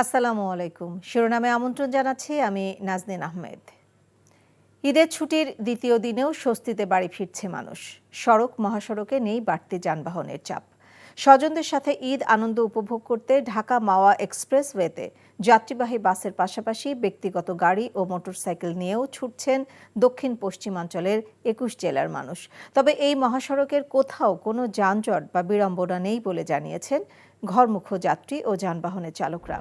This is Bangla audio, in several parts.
আসসালামু আলাইকুম। শিরোনামে আমন্ত্রণ জানাচ্ছি আমি নাজনীন আহমেদ। ঈদের ছুটির দ্বিতীয় দিনেও স্বস্তিতে বাড়ি ফিরছে মানুষ। সড়ক মহাসড়কে নেই বাড়তি যানবাহনের চাপ। স্বজনদের সাথে ঈদ আনন্দ উপভোগ করতে ঢাকা মাওয়া এক্সপ্রেসওয়েতে যাত্রীবাহী বাসের পাশাপাশি ব্যক্তিগত গাড়ি ও মোটরসাইকেল নিয়েও ছুটছেন দক্ষিণ পশ্চিমাঞ্চলের ২১ জেলার মানুষ। তবে এই মহাসড়কের কোথাও কোনো যানজট বা বিড়ম্বনা নেই বলে জানিয়েছেন ঘরমুখো যাত্রী ও যানবাহনের চালকরা।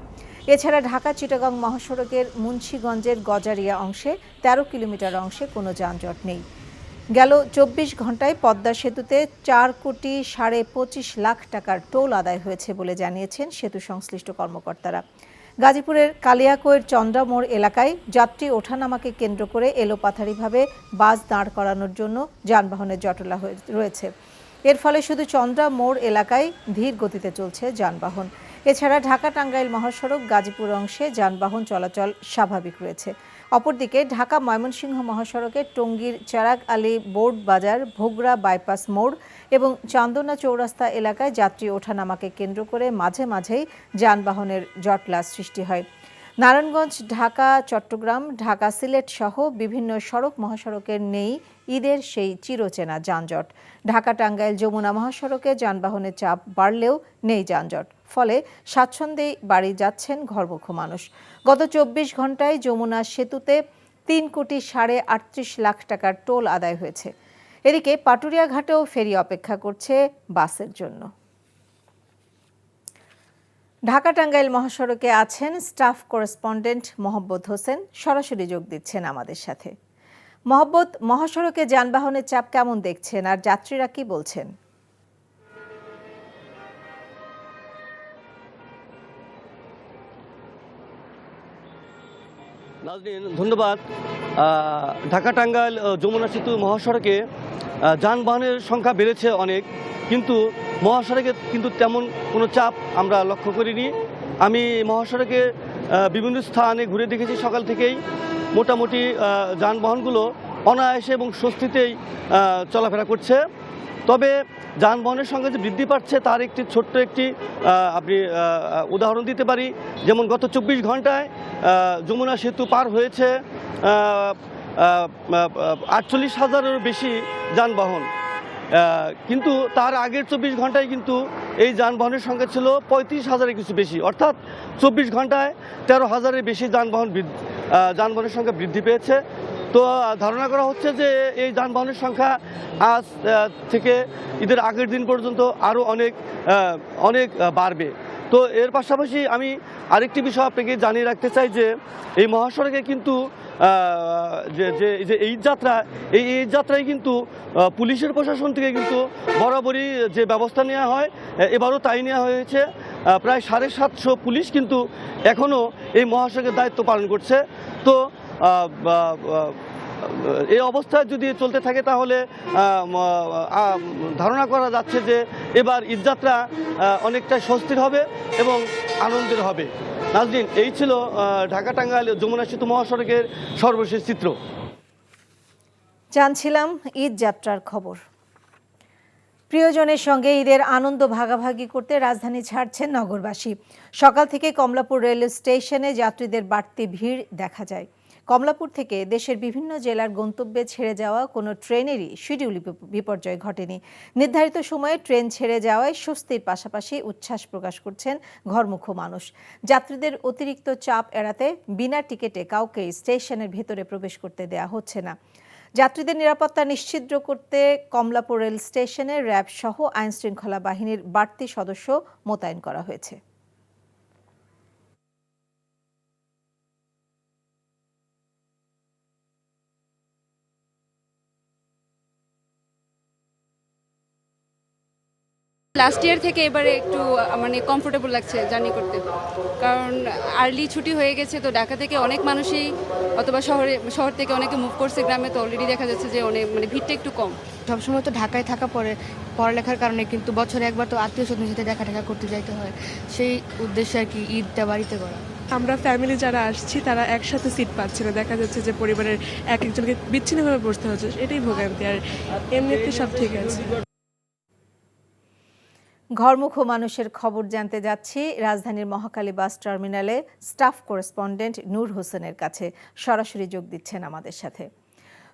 এছাড়া ঢাকা চিটাগং মহাসড়কের মুন্সিগঞ্জের গজারিয়া অংশে ১৩ কিলোমিটার অংশে কোনো যানজট নেই। গেল ২৪ ঘন্টায় পদ্মা সেতুতে ৪,২৫,২ টাকার টোল আদায় হয়েছে বলে জানিয়েছেন সেতু সংশ্লিষ্ট কর্মকর্তারা। গাজীপুরের কালিয়াকৈর চন্দ্রামোড় এলাকায় যাত্রী ওঠানামাকে কেন্দ্র করে এলোপাথারিভাবে বাস দাঁড় করানোর জন্য যানবাহনের জটলা রয়েছে। এর ফলে শুধু চন্দ্রামোড় এলাকায় ধীর গতিতে চলছে যানবাহন। এছাড়া ঢাকা টাঙ্গাইল মহাসড়ক গাজীপুর অংশে যানবাহন চলাচল স্বাভাবিক রয়েছে। অপরদিকে ঢাকা ময়মনসিংহ মহাসড়কে টঙ্গীর চেরাগ আলী বোর্ড বাজার, ভোগড়া বাইপাস মোড় এবং চান্দনা চৌরাস্তা এলাকায় যাত্রী ওঠানামাকে কেন্দ্র করে মাঝে মাঝেই যানবাহনের জটলা সৃষ্টি হয়। নারায়ণগঞ্জ, ঢাকা, চট্টগ্রাম, ঢাকা, সিলেট সহ বিভিন্ন সড়ক মহাসড়কের নেই ঈদের সেই চিরচেনা যানজট। ঢাকা টাঙ্গাইল যমুনা মহাসড়কে যানবাহনের চাপ বাড়লেও নেই যানজট, ফলে স্বাচ্ছন্দ্যেই বাড়ি যাচ্ছেন ঘরমুখো মানুষ। গত ২৪ ঘন্টায় যমুনা সেতুতে ৩,৩৮,৩৮ টাকার টোল আদায় হয়েছে। এদিকে পাটুরিয়া ঘাটেও ফেরি অপেক্ষা করছে বাসের জন্য। ঢাকা টাঙ্গাইল মহাসড়কে আছেন স্টাফ করেসপন্ডেন্ট মোহাম্মদ হোসেন, সরাসরি যোগ দিচ্ছেন আমাদের সাথে। মোহাম্মদ, মহাসড়কে যানবাহনের চাপ কেমন দেখছেন আর যাত্রীরা কি বলছেন? নাজনীন, ধন্যবাদ। ঢাকা টাঙ্গাইল যমুনা সেতু মহাসড়কে যানবাহনের সংখ্যা বেড়েছে অনেক, কিন্তু মহাসড়কে কিন্তু তেমন কোনো চাপ আমরা লক্ষ্য করিনি। আমি মহাসড়কে বিভিন্ন স্থানে ঘুরে দেখেছি সকাল থেকেই। মোটামুটি যানবাহনগুলো অনায়াসে এবং স্বস্তিতেই চলাফেরা করছে। তবে যানবাহনের সঙ্গে যে বৃদ্ধি পাচ্ছে তার একটি ছোট্ট একটি আপনি উদাহরণ দিতে পারি। যেমন গত ২৪ ঘন্টায় যমুনা সেতু পার হয়েছে ৪৮,০০০-এরও বেশি যানবাহন, কিন্তু তার আগের ২৪ ঘন্টায় কিন্তু এই যানবাহনের সংখ্যা ছিল ৩৫,০০০-এর কিছু বেশি, অর্থাৎ ২৪ ঘন্টায় ১৩,০০০-এর বেশি যানবাহনের সংখ্যা বৃদ্ধি পেয়েছে। তো ধারণা করা হচ্ছে যে এই যানবাহনের সংখ্যা আজ থেকে ঈদের আগের দিন পর্যন্ত আরও অনেক বাড়বে। তো এর পাশাপাশি আমি আরেকটি বিষয় আপনাকে জানিয়ে রাখতে চাই যে এই মহাসড়কে কিন্তু যে ঈদ যাত্রায় কিন্তু পুলিশের প্রশাসন থেকে কিন্তু বরাবরই যে ব্যবস্থা নেওয়া হয়, এবারও তাই নেওয়া হয়েছে। প্রায় ৭৫০ পুলিশ কিন্তু এখনও এই মহাসড়কের দায়িত্ব পালন করছে। তো এই অবস্থায় যদি চলতে থাকে তাহলে ধারণা করা যাচ্ছে যে এবার ঈদযাত্রা অনেকটা স্বস্তির হবে এবং আনন্দের হবে। নাজনীন, এই ছিল ঢাকা টাঙ্গাইল যমুনা সেতু মহাসড়কের সর্বশেষ চিত্র। জানছিলাম ঈদ যাত্রার খবর। প্রিয়জনের সঙ্গে ঈদের আনন্দ ভাগাভাগি করতে রাজধানী ছাড়ছেন নগরবাসী। সকাল থেকে কমলাপুর রেল স্টেশনে যাত্রীদের বাড়তি ভিড় দেখা যায়। কমলাপুর থেকে দেশের বিভিন্ন জেলার গন্তব্যে ছেড়ে যাওয়া কোনো ট্রেনেরই শিডিউল বিপর্যয় ঘটেনি। নির্ধারিত সময়ে ট্রেন ছেড়ে যাওয়ায় স্বস্তির পাশাপাশি উচ্ছ্বাস প্রকাশ করছেন ঘরমুখো মানুষ। যাত্রীদের অতিরিক্ত চাপ এড়াতে বিনা টিকিটে কাউকে স্টেশনের ভেতরে প্রবেশ করতে দেয়া হচ্ছে না। যাত্রীদের নিরাপত্তা নিশ্চিত করতে কমলাপুর রেল স্টেশনে র্যাব সহ আইনশৃঙ্খলা বাহিনীর বাড়তি সদস্য মোতায়েন করা হয়েছে। লাস্ট ইয়ার থেকে এবারে একটু কমফোর্টেবল লাগছে জার্নি করতে, কারণ আর্লি ছুটি হয়ে গেছে। তো ঢাকা থেকে অনেক মানুষই অথবা শহর থেকে অনেকে মুভ করছে গ্রামে, তো অলরেডি দেখা যাচ্ছে যে অনেক ভিড়টা একটু কম। সবসময় তো ঢাকায় থাকা পরে পড়ালেখার কারণে, কিন্তু বছরে একবার তো আত্মীয় স্বজনের সাথে দেখা করতে যাইতে হয়। সেই উদ্দেশ্যে আর কি ঈদটা বাড়িতে করা। আমরা ফ্যামিলি যারা আসছি তারা একসাথে সিট পাচ্ছি না, দেখা যাচ্ছে যে পরিবারের এক একজনকে বিচ্ছিন্নভাবে বসতে হচ্ছে, এটাই ভোগান্তি। আর এমনিতে সব ঠিক আছে। ঘরমুখো মানুষের খবর জানতে যাচ্ছি রাজধানীর মহাখালী বাস টার্মিনালে স্টাফ করেসপন্ডেন্ট নূর হোসেনের কাছে। সরাসরি যোগ দিচ্ছেন আমাদের সাথে।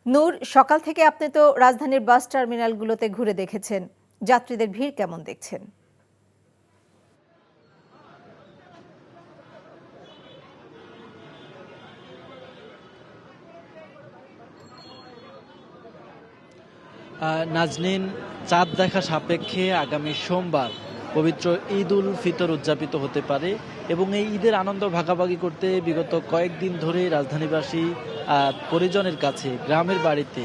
নূর, সকাল থেকে আপনি তো রাজধানীর বাস টার্মিনালগুলোতে ঘুরে দেখেছেন, যাত্রীদের ভিড় কেমন দেখছেন? নাজনীন, চাঁদ দেখা সাপেক্ষে আগামী সোমবার পবিত্র ঈদ উল ফিতর উদযাপিত হতে পারে এবং এই ঈদের আনন্দ ভাগাভাগি করতে বিগত কয়েকদিন ধরে রাজধানীবাসী পরিজনের কাছে গ্রামের বাড়িতে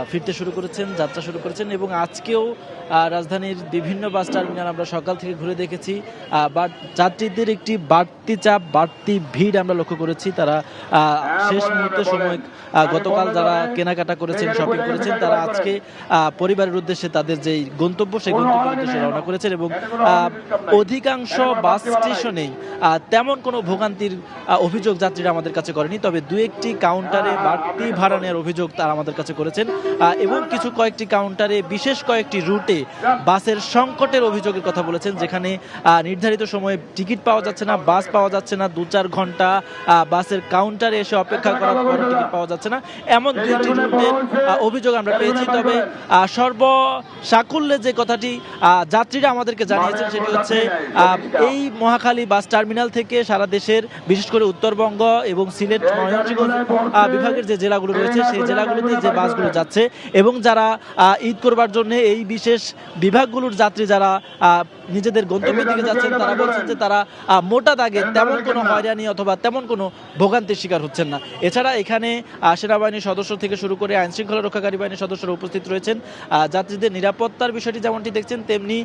ফিরতে শুরু করেছেন, যাত্রা শুরু করেছেন এবং আজকেও রাজধানীর বিভিন্ন বাস টার্মিনাল আমরা সকাল থেকে ঘুরে দেখেছি। যাত্রীদের একটি বাড়তি চাপ, বাড়তি ভিড় আমরা লক্ষ্য করেছি। তারা শেষ মুহূর্তে সময় গতকাল যারা কেনাকাটা করেছেন, শপিং করেছেন, তারা আজকে পরিবারের উদ্দেশ্যে তাদের যেই গন্তব্য সেই গন্তব্যের উদ্দেশ্যে রওনা করেছেন এবং অধিকাংশ বাস স্টেশনেই তেমন কোনো ভোগান্তির অভিযোগ যাত্রীরা আমাদের কাছে করেনি। তবে দু একটি কাউন্টারে বাড়তি ভাড়া নেওয়ার অভিযোগ তারা আমাদের কাছে করেছেন এবং কয়েকটি কাউন্টারে বিশেষ কয়েকটি রুটে বাসের সংকটের অভিযোগের কথা বলেছেন, যেখানে নির্ধারিত সময়ে টিকিট পাওয়া যাচ্ছে না, বাস পাওয়া যাচ্ছে না, 2-4 ঘন্টা বাসের কাউন্টারে এসে অপেক্ষা করার পর টিকিট পাওয়া যাচ্ছে না, এমন দুইটি রুটের অভিযোগ আমরা পেয়েছি। তবে সর্বসাকুল্যে যে কথাটি যাত্রীরা আমাদেরকে জানিয়েছেন সেটি হচ্ছে এই মহাখালী বাস টার্মিনাল থেকে সারা দেশের বিশেষ করে উত্তরবঙ্গ এবং সিলেট, ময়মনসিংহ বিভাগের যে জেলাগুলো রয়েছে সেই জেলাগুলোতে যে বাসগুলো যাচ্ছে এবং যারা ঈদ করবার জন্য এই বিশেষ বিভাগগুলোর যাত্রী যারা নিজেদের গন্তব্যের দিকে যাচ্ছেন, তারা বলছেন যে তারা মোটা দাগে তেমন কোনো হয়রানি অথবা তেমন কোনো ভোগান্তির শিকার হচ্ছেন না। এছাড়া এখানে সেনাবাহিনীর সদস্য থেকে শুরু করে আইন শৃঙ্খলা রক্ষাকারী বাহিনীর সদস্যরা উপস্থিত রয়েছেন। যাত্রীদের নিরাপত্তার বিষয়টি যেমনটি দেখছেন, তেমনি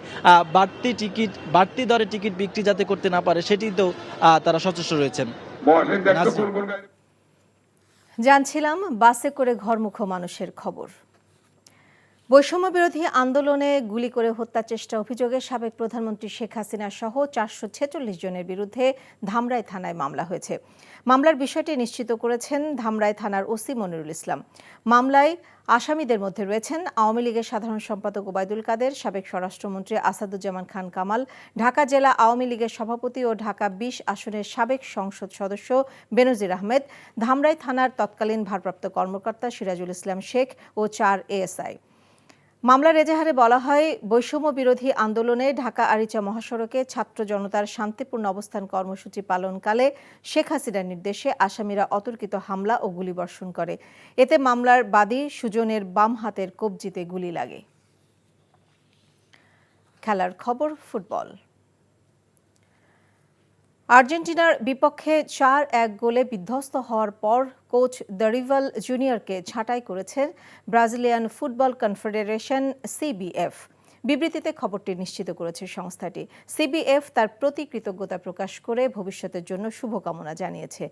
বাড়তি দরে টিকিট বিক্রি যাতে করতে না পারে সেটিতেও তারা সচেষ্ট রয়েছেন। জানছিলাম বাসে করে ঘরমুখো মানুষের খবর। বৈষম্য বিরোধী আন্দোলনে গুলি করে হত্যা চেষ্টা অভিযোগে সাবেক প্রধানমন্ত্রী শেখ হাসিনা সহ 446 জনের বিরুদ্ধে ধামরাই থানায় মামলা হয়েছে। মামলার বিষয়টি নিশ্চিত করেছেন ধামরাই থানার ওসি মনিরুল ইসলাম। মামলায় আসামিদের মধ্যে রয়েছেন আওয়ামী লীগের সাধারণ সম্পাদক ওবায়দুল কাদের, সাবেক স্বরাষ্ট্রমন্ত্রী আসাদুজ্জামান খান কামাল, ঢাকা জেলা আওয়ামী লীগের সভাপতি ও ঢাকা 20 আসনের সাবেক সংসদ সদস্য বেনজির আহমেদ, ধামরাই থানার তৎকালীন ভারপ্রাপ্ত কর্মকর্তা সিরাজুল ইসলাম শেখ ও 4 এএসআই। মামলার এজাহারে বলা হয়, বৈষম্য বিরোধী আন্দোলনে ঢাকা আরিচা মহাসড়কে ছাত্র জনতার শান্তিপূর্ণ অবস্থান কর্মসূচি পালনকালে শেখ হাসিনার নির্দেশে আসামিরা অতর্কিত হামলা ও গুলিবর্ষণ করে। এতে মামলার বাদী সুজনের বাম হাতের কবজিতে গুলি লাগে। খেলার খবর, ফুটবল। আর্জেন্টিনার বিপক্ষে 4-1 গোলে বিধ্বস্ত হওয়ার পর কোচ দরিভাল জুনিয়রকে ছাঁটাই করেছেন ব্রাজিলিয়ান ফুটবল কনফেডারেশন সিবিএফ। বিবৃতিতে খবরটি নিশ্চিত করেছে সংস্থাটি। সিবিএফ তার প্রতি কৃতজ্ঞতা প্রকাশ করে ভবিষ্যতের জন্য শুভকামনা জানিয়েছে।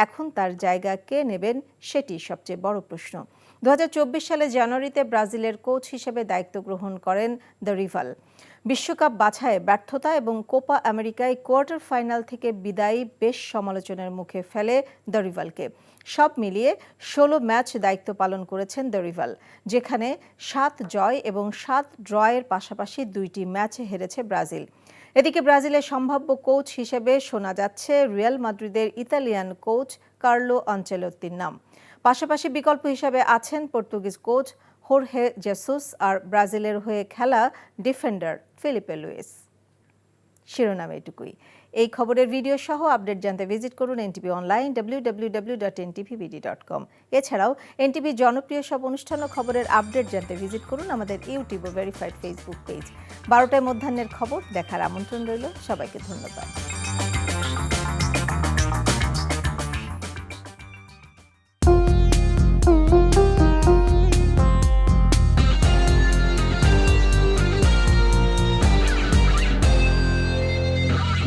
এখন তার জায়গা কে নেবেন সেটি সবচেয়ে বড় প্রশ্ন। 2024 সালে জানুয়ারিতে ব্রাজিলের কোচ হিসেবে দায়িত্ব গ্রহণ করেন দরিভাল। বিশ্বকাপ বাছাইয়ে ব্যর্থতা এবং কোপা আমেরিকায় কোয়ার্টার ফাইনাল থেকে বিদায়ী বেশ সমালোচনার মুখে ফেলে দরিভালকে। সব মিলিয়ে 16 ম্যাচ দায়িত্ব পালন করেছেন দরিভাল, যেখানে 7 জয় এবং 7 ড্রয়ের পাশাপাশি 2টি ম্যাচে হেরেছে ব্রাজিল। এদিকে ব্রাজিলের সম্ভাব্য কোচ হিসেবে শোনা যাচ্ছে রিয়াল মাদ্রিদের ইতালিয়ান কোচ কার্লো আনচেলোত্তির নাম। পাশাপাশি বিকল্প হিসেবে আছেন পর্তুগিজ কোচ হোর্হে জেসুস আর ব্রাজিলের হয়ে খেলা ডিফেন্ডার ফিলিপে লুইস। শিরোনাম এটুকুই। এই খবরের ভিডিও সহ আপডেট জানতে ভিজিট করুন এনটিভি অনলাইন www.ntvbd.com। এছাড়াও এনটিভি জনপ্রিয় সব অনুষ্ঠান ও খবরের আপডেট জানতে ভিজিট করুন আমাদের ইউটিউব ও ভেরিফাইড ফেসবুক পেজ। 12টায় মধ্যাহ্নের খবর দেখার আমন্ত্রণ রইল। সবাইকে ধন্যবাদ।